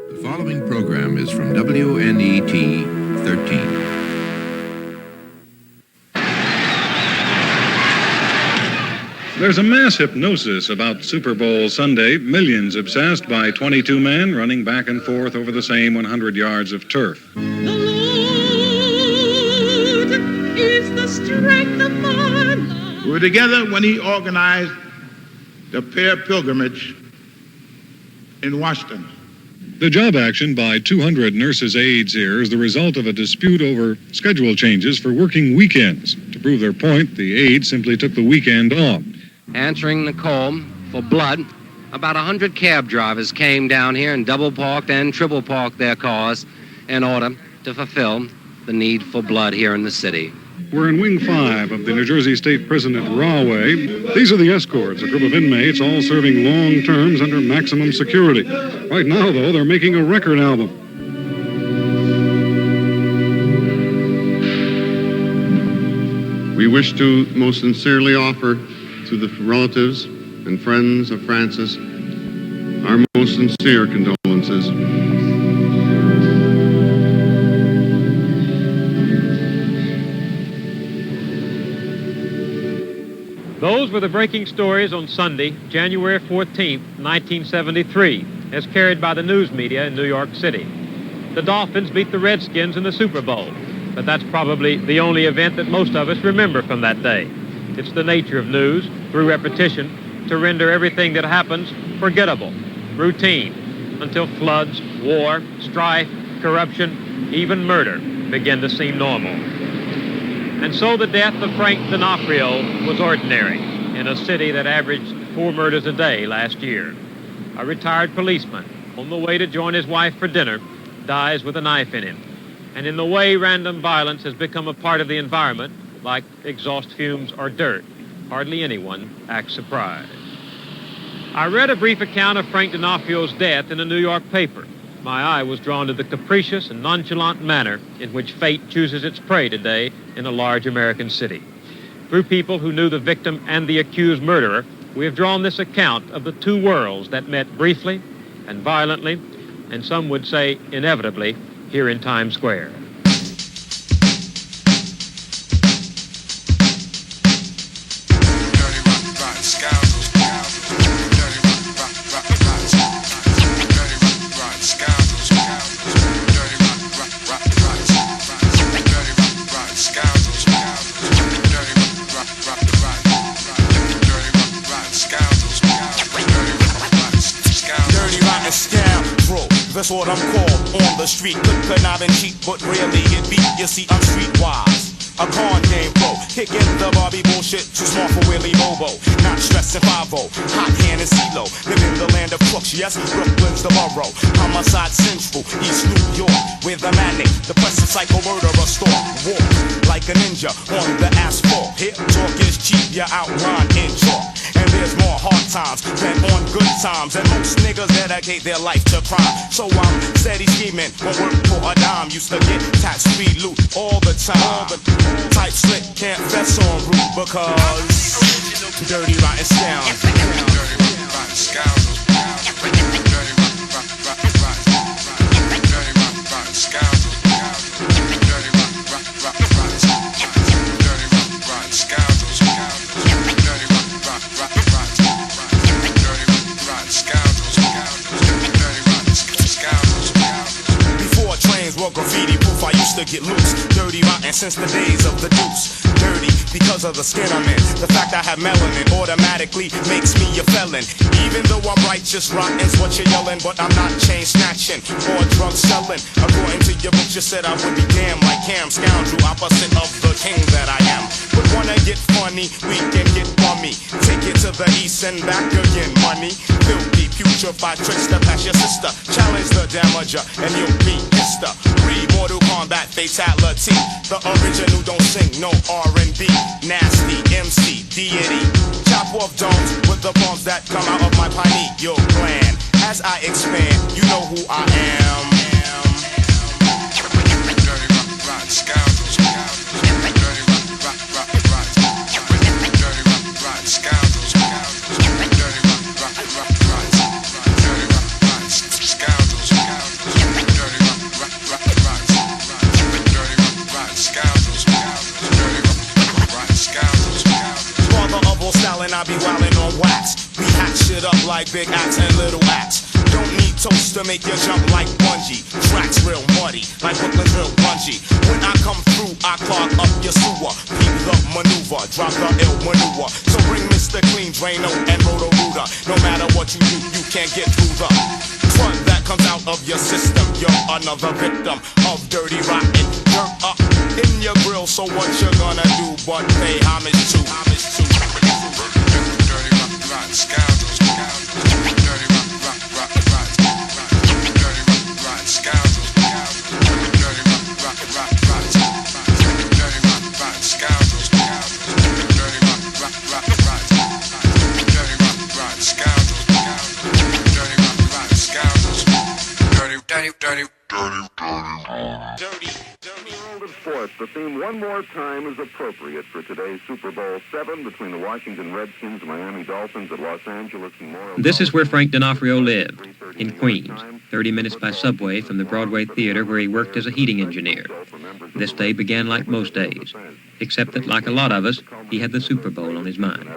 The following program is from WNET 13. There's a mass hypnosis about Super Bowl Sunday. Millions obsessed by 22 men running back and forth over the same 100 yards of turf. The Lord is the strength of my life. We were together when he organized the prayer pilgrimage in Washington. The job action by 200 nurses' aides here is the result of a dispute over schedule changes for working weekends. To prove their point, the aides simply took the weekend off. Answering the call for blood, about 100 cab drivers came down here and double-parked and triple-parked their cars in order to fulfill the need for blood here in the city. We're in Wing 5 of the New Jersey State Prison at Rahway. These are the escorts, a group of inmates all serving long terms under maximum security. Right now, though, they're making a record album. We wish to most sincerely offer to the relatives and friends of Francis our most sincere condolences. Those were the breaking stories on Sunday, January 14th, 1973, as carried by the news media in New York City. The Dolphins beat the Redskins in the Super Bowl, but that's probably the only event that most of us remember from that day. It's the nature of news, through repetition, to render everything that happens forgettable, routine, until floods, war, strife, corruption, even murder begin to seem normal. And so the death of Frank Denafo was ordinary in a city that averaged 4 murders a day last year. A retired policeman, on the way to join his wife for dinner, dies with a knife in him. And in the way random violence has become a part of the environment, like exhaust fumes or dirt, hardly anyone acts surprised. I read a brief account of Frank Denafo's death in a New York paper. My eye was drawn to the capricious and nonchalant manner in which fate chooses its prey today in a large American city. Through people who knew the victim and the accused murderer, we have drawn this account of the two worlds that met briefly and violently, and some would say inevitably, here in Times Square. That's what I'm called on the street. Good conniving cheap, but rarely get beat. You see, I'm streetwise. A con game pro, kicking the Barbie bullshit, too smart for Willie Bobo. Not stressing 5-0, hot hand and CeeLo. Live in the land of crooks, yes, Brooklyn's the borough. Homicide Central, East New York, where the manic, depressive psycho murderer stalk. Walk like a ninja on the asphalt. Here, talk is cheap, you outline in chalk. And there's more hard times than on good times. And most niggas dedicate their life to crime. So I'm steady scheming, won't work for a dime. Used to get tax-free loot all the time. Type slick, can't fess on route because dirty rotten sounds. Dirty rotten scoundrels. Before trains were graffiti proof, I used to get loose. Dirty rotten since the days of the deuce. Dirty because of the skin I'm in. The fact I have melanin automatically makes me a felon. Even though I'm righteous, rotten's what you're yelling. But I'm not chain snatching or drug selling. According to your book, you said I would be damned like Cam. Scoundrel, opposite of the king that I am. But wanna get funny, we can get bummy. Take it to the east and back again, money. Filthy, putrefied tricks to pass your sister. Challenge the damager and you'll be Mr. Mortal Kombat fatality. The original don't sing no R&B. Nasty MC deity. Chop off domes with the bombs that come out of my pineal gland. As I expand, you know who I am. Dirty rock scoundrels. Dirty rock scoundrels. Dirty rock scoundrels. like big axe and little axe. Don't need toast to make you jump like bungee. Tracks real muddy, like Brooklyn real grungy. When I come through, I clog up your sewer. Peep the maneuver, drop the ill maneuver. So bring Mr. Clean, Drano, and Roto-Rooter. No matter what you do, you can't get through the crud that comes out of your system. You're another victim of dirty, rotten dirt up in your grill. So what you gonna do but pay homage to? Dirty, rotten scoundrels. Dirty, rotten scoundrels. Sports. The theme "One More Time" is appropriate for today's Super Bowl VII between the Washington Redskins and Miami Dolphins at Los Angeles Memorial. This is where Frank Denafo lived, in Queens, 30 minutes by subway from the Broadway Theater where he worked as a heating engineer. This day began like most days, except that, like a lot of us, he had the Super Bowl on his mind.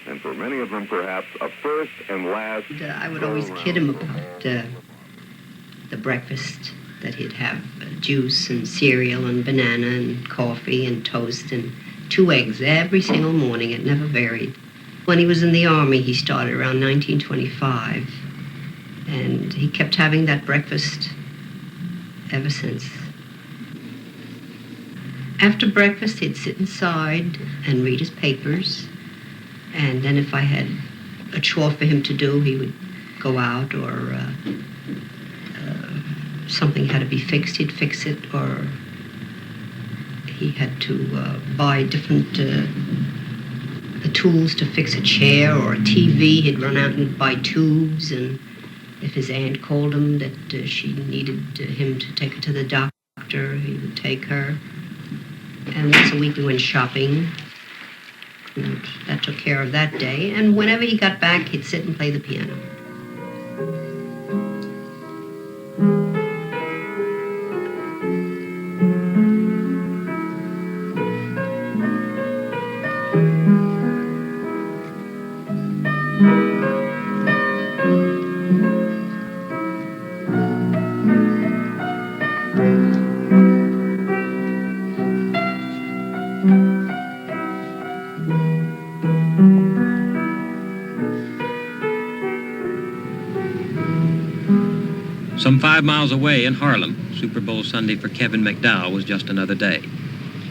And for many of them, perhaps a first and last. I would always kid him about the breakfast, that he'd have juice and cereal and banana and coffee and toast and 2 eggs every single morning. It never varied. When he was in the Army, he started around 1925, and he kept having that breakfast ever since. After breakfast, he'd sit inside and read his papers, and then if I had a chore for him to do, he would go out, or something had to be fixed, he'd fix it, or he had to buy different the tools to fix a chair or a TV. He'd run out and buy tubes, and if his aunt called him that she needed him to take her to the doctor, he would take her. And once a week we went shopping, and that took care of that day. And whenever he got back, he'd sit and play the piano. Some 5 miles away in Harlem, Super Bowl Sunday for Kevin McDow was just another day.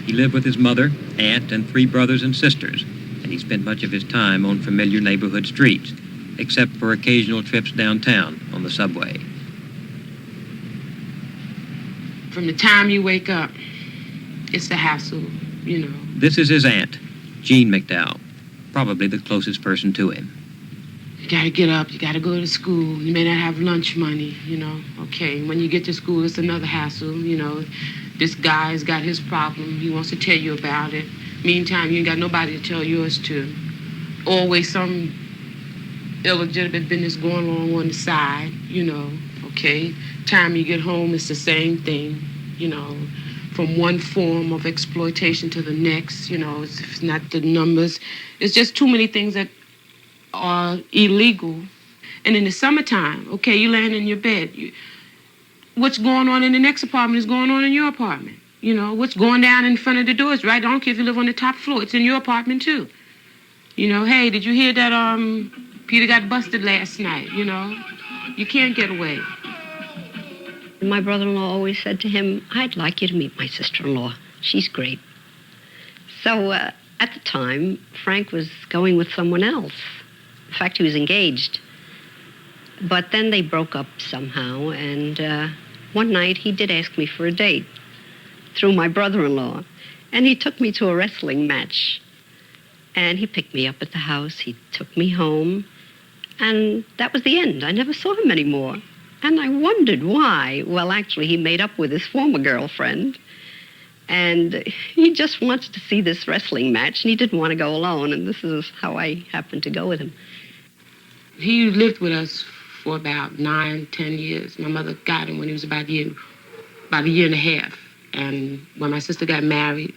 He lived with his mother, aunt, and 3 brothers and sisters, and he spent much of his time on familiar neighborhood streets, except for occasional trips downtown on the subway. From the time you wake up, it's the hassle, you know. This is his aunt, Jean McDow, probably the closest person to him. You gotta get up, you gotta go to school. You may not have lunch money, you know. Okay, when you get to school, it's another hassle, you know. This guy's got his problem. He wants to tell you about it. Meantime, you ain't got nobody to tell yours to. Always some illegitimate business going on the side, you know. Okay, time you get home, it's the same thing, you know. From one form of exploitation to the next, you know. It's not the numbers. It's just too many things that are illegal. And in the summertime, okay, you laying in your bed. What's going on in the next apartment is going on in your apartment. You know, what's going down in front of the doors, right? I don't care if you live on the top floor. It's in your apartment, too. You know, hey, did you hear that Peter got busted last night? You know, you can't get away. My brother-in-law always said to him, I'd like you to meet my sister-in-law. She's great. So at the time, Frank was going with someone else. In fact, he was engaged. But then they broke up somehow, and one night he did ask me for a date through my brother-in-law, and he took me to a wrestling match. And he picked me up at the house, he took me home, and that was the end. I never saw him anymore. And I wondered why. Well, actually, he made up with his former girlfriend, and he just wanted to see this wrestling match, and he didn't want to go alone, and this is how I happened to go with him. He lived with us for about 9, 10 years. My mother got him when he was about a year and a half. And when my sister got married,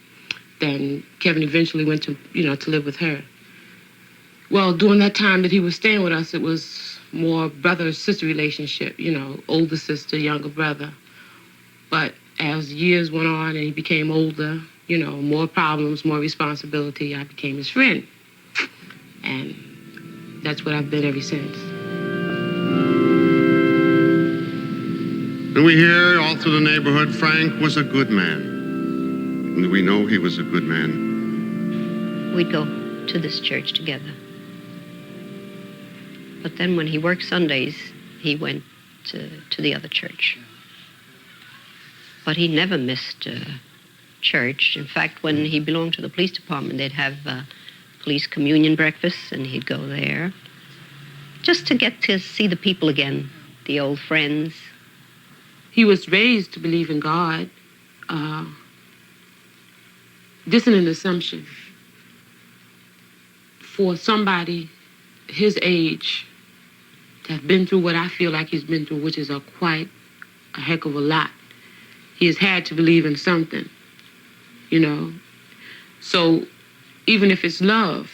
then Kevin eventually went to live with her. Well, during that time that he was staying with us, it was more brother-sister relationship, you know, older sister, younger brother. But as years went on and he became older, you know, more problems, more responsibility, I became his friend. And that's what I've been ever since. And we hear all through the neighborhood, Frank was a good man. And we know he was a good man. We'd go to this church together. But then when he worked Sundays, he went to the other church. But he never missed church. In fact, when he belonged to the police department, they'd have police communion breakfasts, and he'd go there just to get to see the people again, the old friends. He was raised to believe in God. This is an assumption. For somebody his age to have been through what I feel like he's been through, which is quite a heck of a lot, he has had to believe in something, you know. So even if it's love,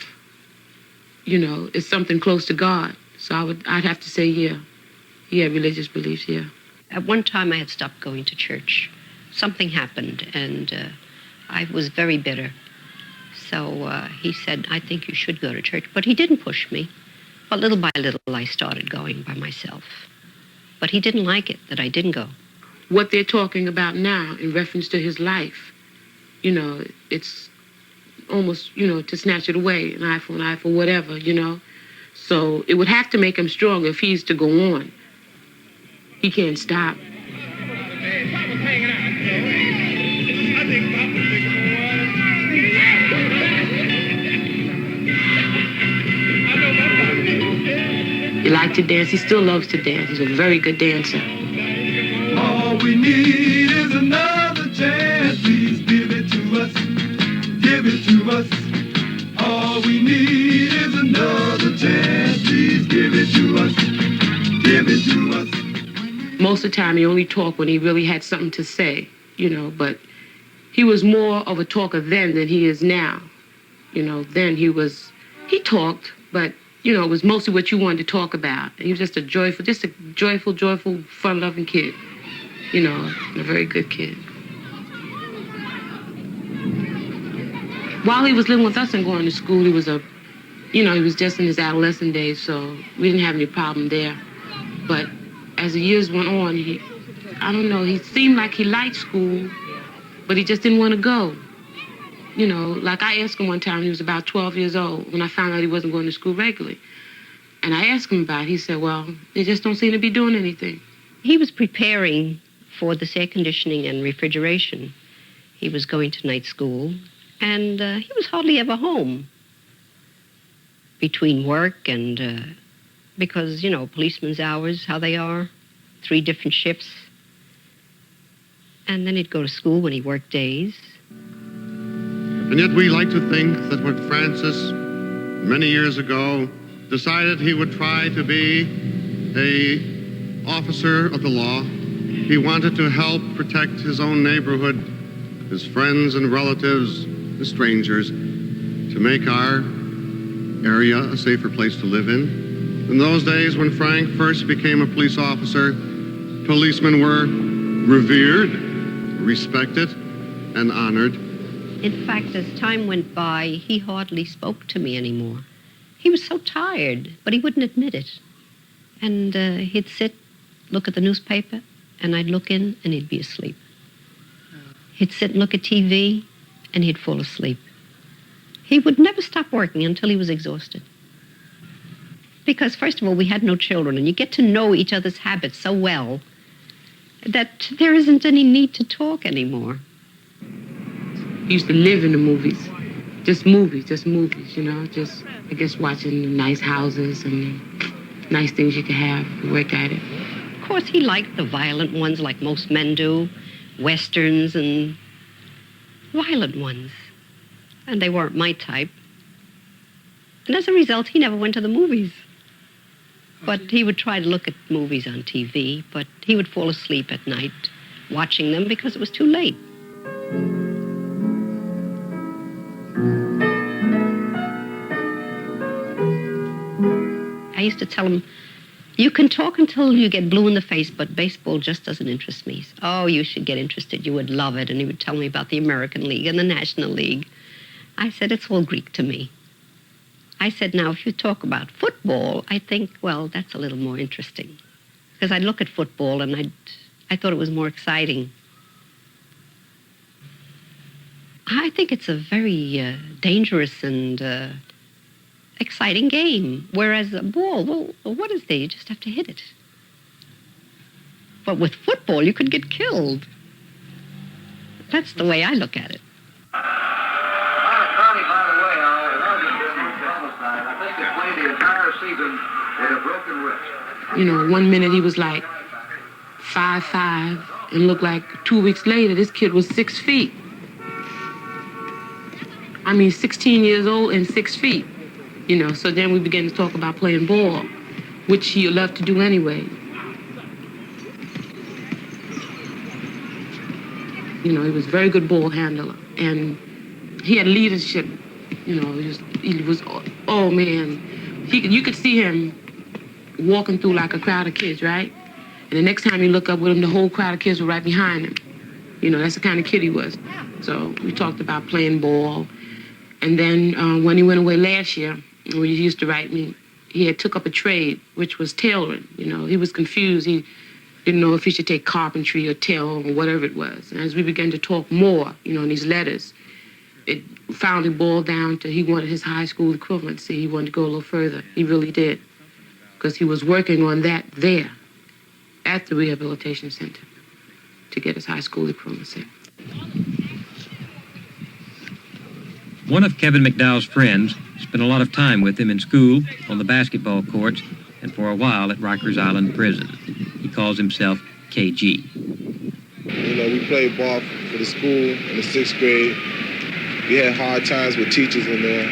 you know, it's something close to God. So I'd have to say, yeah, he had religious beliefs, yeah. At one time I had stopped going to church. Something happened, and I was very bitter. So he said, I think you should go to church. But he didn't push me. But little by little, I started going by myself. But he didn't like it that I didn't go. What they're talking about now in reference to his life, you know, it's almost, you know, to snatch it away, an eye for whatever, you know. So it would have to make him stronger if he's to go on. He can't stop. He liked to dance. He still loves to dance. He's a very good dancer. All we need is another chance. Please give it to us. Give it to us. All we need is another chance. Please give it to us. Give it to us. Most of the time, he only talked when he really had something to say, you know, but he was more of a talker then than he is now. You know, then he talked, but, you know, it was mostly what you wanted to talk about. And he was just a joyful, fun-loving kid, you know, and a very good kid. While he was living with us and going to school, he was he was just in his adolescent days, so we didn't have any problem there. But as the years went on, he seemed like he liked school, but he just didn't want to go. You know, like I asked him one time, he was about 12 years old, when I found out he wasn't going to school regularly. And I asked him about it. He said, well, they just don't seem to be doing anything. He was preparing for this air conditioning and refrigeration. He was going to night school, and he was hardly ever home between work and, because, you know, policeman's hours, how they are, 3 different shifts. And then he'd go to school when he worked days. And yet we like to think that when Francis, many years ago, decided he would try to be an officer of the law, he wanted to help protect his own neighborhood, his friends and relatives, the strangers, to make our area a safer place to live in. In those days when Frank first became a police officer, policemen were revered, respected, and honored. In fact, as time went by, he hardly spoke to me anymore. He was so tired, but he wouldn't admit it. And he'd sit, look at the newspaper, and I'd look in, and he'd be asleep. He'd sit and look at TV, and he'd fall asleep. He would never stop working until he was exhausted. Because, first of all, we had no children, and you get to know each other's habits so well that there isn't any need to talk anymore. He used to live in the movies. Just movies, you know, I guess, watching nice houses and nice things you could have. He worked at it. Of course, he liked the violent ones like most men do, westerns and violent ones. And they weren't my type. And as a result, he never went to the movies. But he would try to look at movies on TV, but he would fall asleep at night watching them because it was too late. I used to tell him, You can talk until you get blue in the face, but baseball just doesn't interest me. Oh, you should get interested. You would love it. And he would tell me about the American League and the National League. I said, it's all Greek to me. I said, now, if you talk about football, I think, well, that's a little more interesting. Because I'd look at football and I thought it was more exciting. I think it's a very dangerous and exciting game. Whereas a ball, well, what is there? You just have to hit it. But with football, you could get killed. That's the way I look at it. Connie, by the way, I think they played the entire season with a broken wrist. You know, 1 minute he was like 5'5", and looked like 2 weeks later, this kid was 6 feet. I mean, 16 years old and 6 feet. You know, so then we began to talk about playing ball, which he loved to do anyway. You know, he was a very good ball handler, and he had leadership. You know, he was oh man, you could see him walking through like a crowd of kids, right? And the next time you look up with him, the whole crowd of kids were right behind him. You know, that's the kind of kid he was. So we talked about playing ball, and then when he went away last year, when he used to write me, he had took up a trade, which was tailoring. You know, he was confused. He didn't know if he should take carpentry or tailoring or whatever it was. And as we began to talk more, you know, in these letters, it finally boiled down to he wanted his high school equivalency. He wanted to go a little further. He really did. Because he was working on that there at the rehabilitation center to get his high school equivalency. One of Kevin McDow's friends spent a lot of time with him in school, on the basketball courts, and for a while at Rikers Island Prison. He calls himself KG. You know, we played ball for the school in the 6th grade. We had hard times with teachers in there.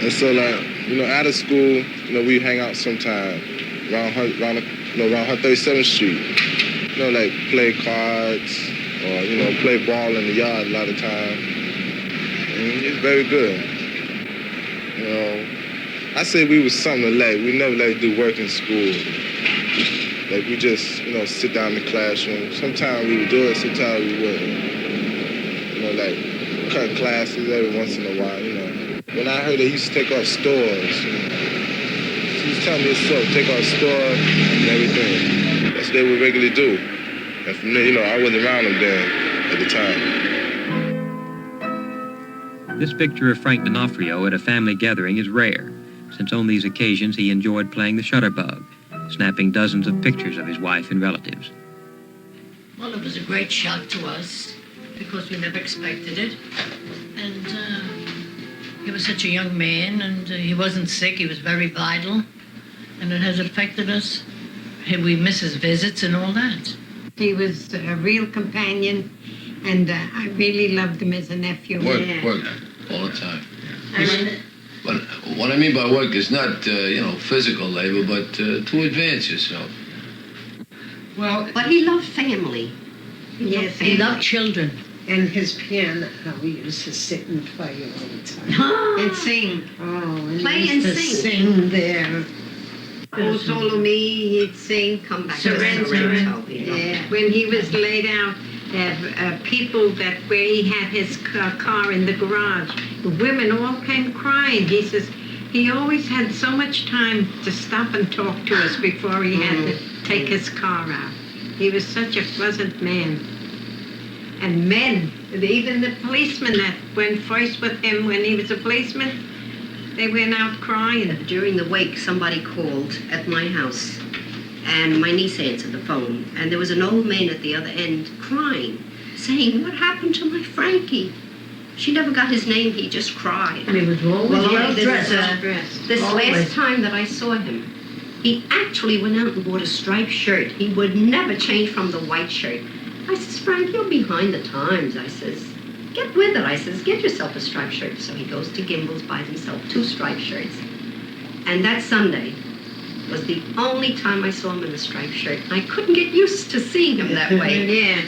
And so, like, you know, out of school, you know, we hang out sometime around 137th Street. You know, like play cards or, you know, play ball in the yard a lot of time. And it's very good. You know, I say we was something to like. We never like do work in school. Like we just, you know, sit down in the classroom. Sometimes we would do it, sometimes we wouldn't. You know, like cut classes every once in a while, you know. When I heard they used to take off stores, you know, she was telling me so, take off stores and everything. That's what they would regularly do. And from there, you know, I wasn't around them then at the time. This picture of Frank Denafo at a family gathering is rare, since on these occasions he enjoyed playing the shutterbug, snapping dozens of pictures of his wife and relatives. Well, it was a great shock to us because we never expected it. And he was such a young man, and he wasn't sick. He was very vital, and it has affected us. We miss his visits and all that. He was a real companion, and I really loved him as a nephew. Work all the time. But what I mean by work is not, you know, physical labor, but to advance yourself. Well, but he loved family. Yes, He loved children. And his piano, how he used to sit and play all the time. And sing. Oh, and Play he and used to sing. sing there. Oh, solo me, he'd sing, come back. Sorrento. Yeah. When he was laid out, people that where he had his car in the garage, the women all came crying. He says he always had so much time to stop and talk to us before he had to take his car out. He was such a pleasant man. And men, even the policemen that went first with him when he was a policeman, they went out crying. During the wake, somebody called at my house, and my niece answered the phone, and there was an old man at the other end crying, saying, "What happened to my Frankie?" She never got his name, he just cried. And he was always well-dressed. This last time that I saw him, he actually went out and bought a striped shirt. He would never change from the white shirt. I says, "Frank, you're behind the times." I says, "Get with it." I says, "Get yourself a striped shirt." So he goes to Gimbel's, buys himself 2 striped shirts. And that Sunday was the only time I saw him in a striped shirt. I couldn't get used to seeing him that way. Yeah.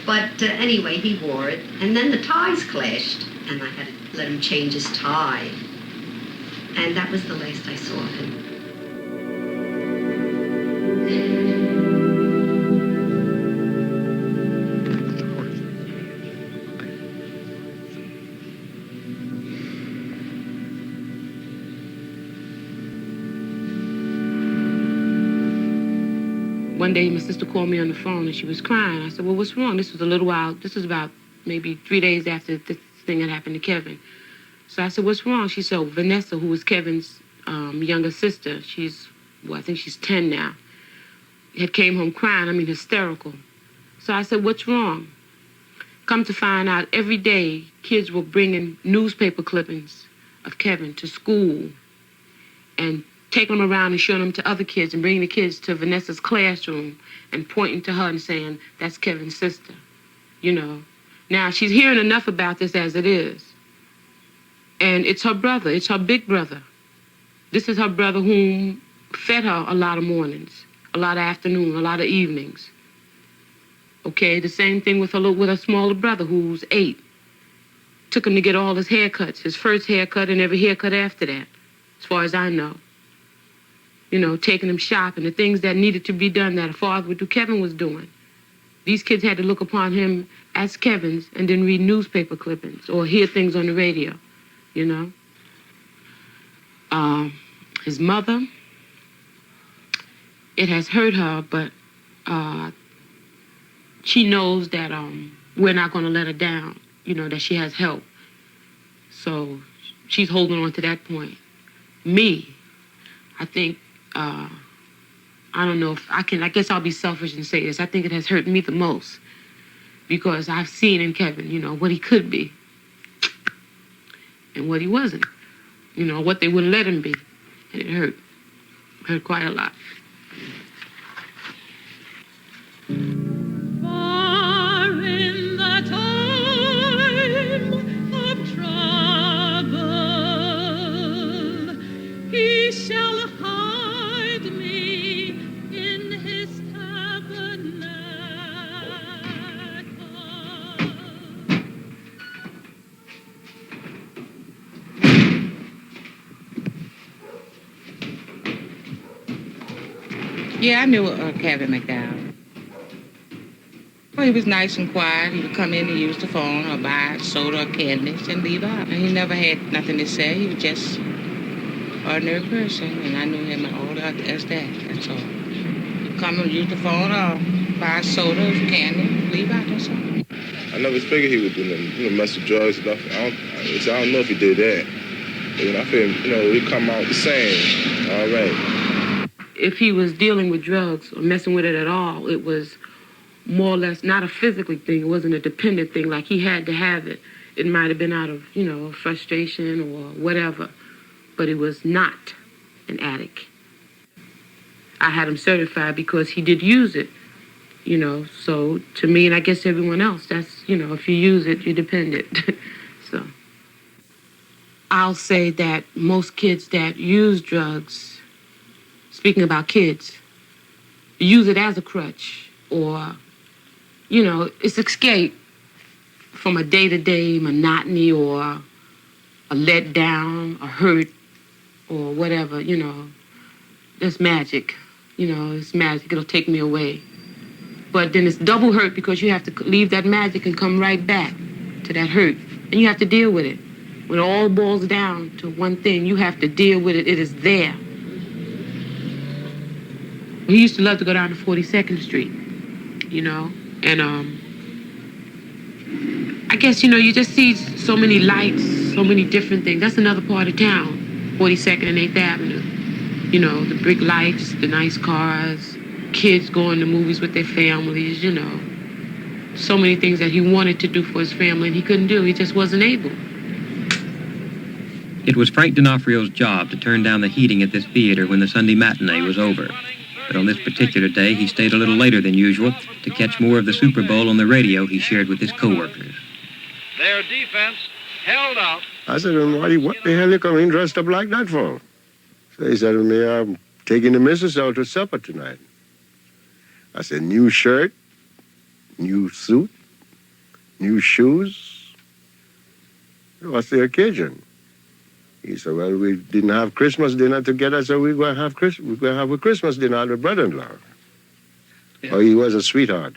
But anyway, he wore it. And then the ties clashed, and I had to let him change his tie. And that was the last I saw of him. one day my sister called me on the phone and she was crying. I said, well, what's wrong? This was a little while. This was about maybe 3 days after this thing had happened to Kevin. So I said, what's wrong? She said, Vanessa, who was Kevin's younger sister, I think she's 10 now, had came home crying, hysterical. So I said, what's wrong? Come to find out, every day, kids were bringing newspaper clippings of Kevin to school and taking them around and showing them to other kids and bringing the kids to Vanessa's classroom and pointing to her and saying, that's Kevin's sister, Now, she's hearing enough about this as it is. And it's her brother. It's her big brother. This is her brother whom fed her a lot of mornings, a lot of afternoons, a lot of evenings. Okay, the same thing with her smaller brother who's 8. Took him to get all his haircuts, his first haircut and every haircut after that, as far as I know. Taking him shopping, the things that needed to be done that a father would do, Kevin was doing. These kids had to look upon him as Kevin's and then read newspaper clippings or hear things on the radio, His mother, it has hurt her, but she knows that we're not going to let her down, that she has help. So she's holding on to that point. Me, I think, I don't know if I guess I'll be selfish and say this. I think it has hurt me the most because I've seen in Kevin, what he could be and what he wasn't, what they wouldn't let him be. And it hurt quite a lot. For in the time of trouble, he shall hide me in his tabernacle. Yeah, I knew Kevin McDow. Well, he was nice and quiet. He would come in and use the phone or buy soda or candies and leave out. And he never had nothing to say. He was just an ordinary person. And I knew him all as that. That's all. He'd come and use the phone or buy soda or candy, leave out, that's all. I never figured he would do mess with drugs and stuff. I don't know if he did that. But I feel, we come out the same. All right. If he was dealing with drugs or messing with it at all, it was more or less not a physical thing. It wasn't a dependent thing, like he had to have it. It might have been out of, frustration or whatever, but it was not an addict. I had him certified because he did use it, so to me, and I guess everyone else, that's, if you use it, you're dependent. So I'll say that most kids that use drugs, speaking about kids, use it as a crutch or, it's escape from a day-to-day monotony or a letdown, a hurt, or whatever, It's magic. It's magic. It'll take me away. But then it's double hurt because you have to leave that magic and come right back to that hurt. And you have to deal with it. When it all boils down to one thing, you have to deal with it. It is there. He used to love to go down to 42nd Street, and I guess, you just see so many lights, so many different things. That's another part of town, 42nd and 8th Avenue. The brick lights, the nice cars, kids going to movies with their families, So many things that he wanted to do for his family and he couldn't do. He just wasn't able. It was Frank D'Onofrio's job to turn down the heating at this theater when the Sunday matinee was over. But on this particular day, he stayed a little later than usual to catch more of the Super Bowl on the radio he shared with his co-workers. Their defense held out. I said to him, what the hell you coming dressed up like that for? So he said to me, I'm taking the missus out to supper tonight. I said, new shirt, new suit, new shoes. What's the occasion? He said, well, we didn't have Christmas dinner together, so we're going to have a Christmas dinner with brother-in-law. Yeah. Oh, he was a sweetheart.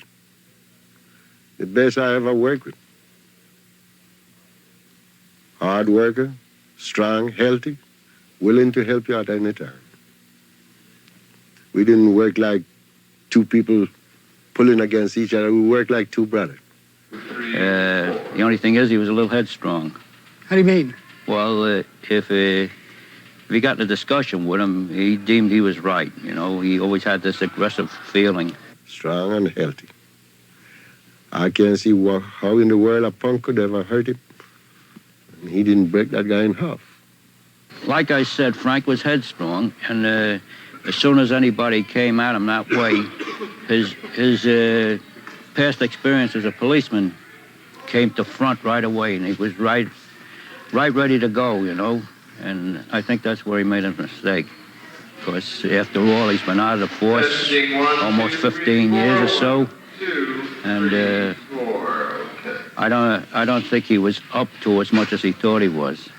The best I ever worked with. Hard worker, strong, healthy, willing to help you out any time. We didn't work like two people pulling against each other. We worked like two brothers. The only thing is he was a little headstrong. How do you mean? Well, if we got in a discussion with him, he deemed he was right. You know, he always had this aggressive feeling. Strong and healthy. I can't see how in the world a punk could ever hurt him. And he didn't break that guy in half. Like I said, Frank was headstrong, and as soon as anybody came at him that way, his past experience as a policeman came to front right away, and he was right ready to go, you know. And I think that's where he made a mistake. Because after all, he's been out of the force almost 15 years or so. And I don't think he was up to as much as he thought he was.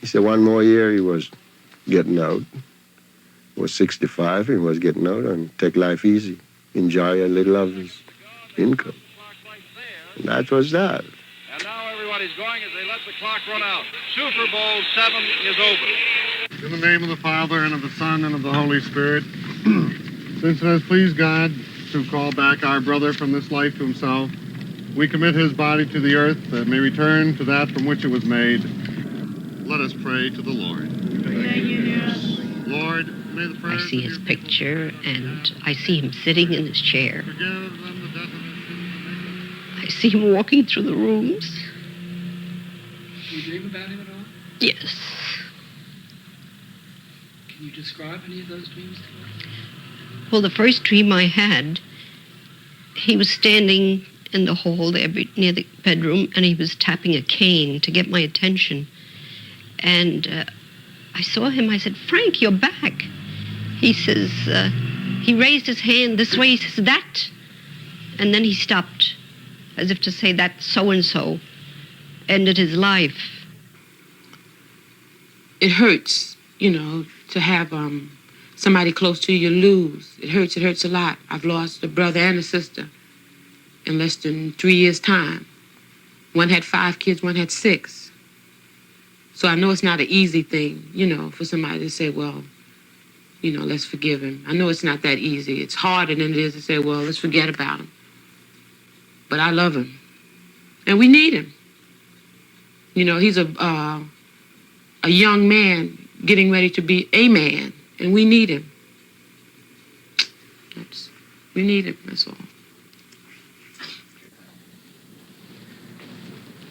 He said one more year he was getting out. He was 65, he was getting out and take life easy. Enjoy a little of his income. And that was that. And now everybody's going as they let the clock run out. Super Bowl 7 is over. In the name of the Father, and of the Son, and of the Holy Spirit, since it has pleased God to call back our brother from this life to himself, we commit his body to the earth that it may return to that from which it was made. Let us pray to the Lord. Lord, may the prayers I see his picture, and I see him sitting in his chair. I see him walking through the rooms. Do you dream about him at all? Yes. Can you describe any of those dreams to us? Well, the first dream I had, he was standing in the hall there near the bedroom, and he was tapping a cane to get my attention. And I saw him. I said, "Frank, you're back." He says, he raised his hand this way. He says, "That." And then he stopped, as if to say that so-and-so ended his life. It hurts, you know, to have somebody close to you lose. It hurts a lot. I've lost a brother and a sister in less than 3 years' time. One had 5 kids, one had 6. So I know it's not an easy thing, you know, for somebody to say, well, you know, let's forgive him. I know it's not that easy. It's harder than it is to say, well, let's forget about him. But I love him. And we need him. You know, he's a young man getting ready to be a man, and we need him. We need him, that's all.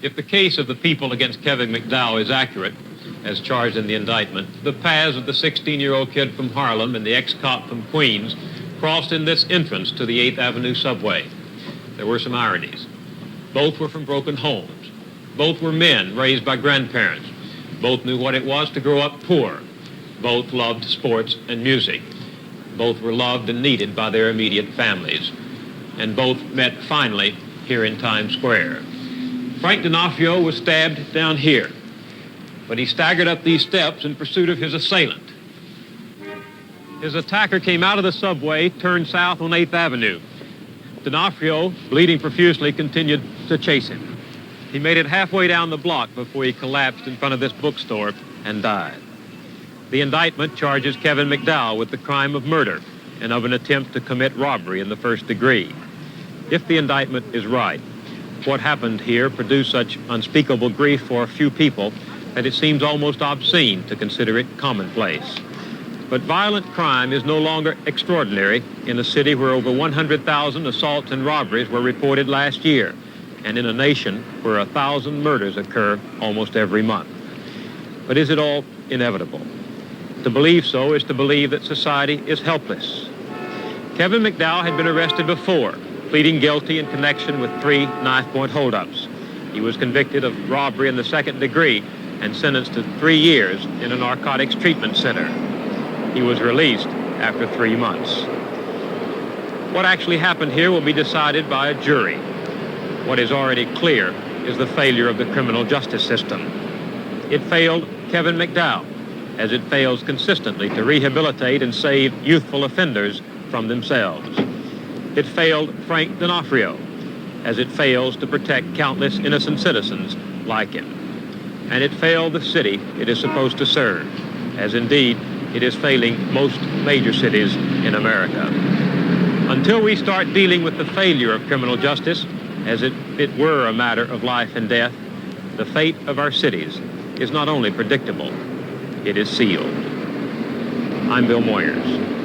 If the case of the people against Kevin McDow is accurate, as charged in the indictment, the paths of the 16-year-old kid from Harlem and the ex-cop from Queens crossed in this entrance to the 8th Avenue subway. There were some ironies. Both were from broken homes. Both were men raised by grandparents. Both knew what it was to grow up poor. Both loved sports and music. Both were loved and needed by their immediate families. And both met finally here in Times Square. Frank Denafo was stabbed down here, but he staggered up these steps in pursuit of his assailant. His attacker came out of the subway, turned south on 8th Avenue. Denafo, bleeding profusely, continued to chase him. He made it halfway down the block before he collapsed in front of this bookstore and died. The indictment charges Kevin McDow with the crime of murder and of an attempt to commit robbery in the first degree. If the indictment is right, what happened here produced such unspeakable grief for a few people that it seems almost obscene to consider it commonplace. But violent crime is no longer extraordinary in a city where over 100,000 assaults and robberies were reported last year, and in a nation where 1,000 murders occur almost every month. But is it all inevitable? To believe so is to believe that society is helpless. Kevin McDow had been arrested before, pleading guilty in connection with 3 knife-point holdups. He was convicted of robbery in the 2nd degree and sentenced to 3 years in a narcotics treatment center. He was released after 3 months. What actually happened here will be decided by a jury. What is already clear is the failure of the criminal justice system. It failed Kevin McDow, as it fails consistently to rehabilitate and save youthful offenders from themselves. It failed Frank Denafo, as it fails to protect countless innocent citizens like him. And it failed the city it is supposed to serve, as indeed it is failing most major cities in America. Until we start dealing with the failure of criminal justice, as if it were a matter of life and death, the fate of our cities is not only predictable, it is sealed. I'm Bill Moyers.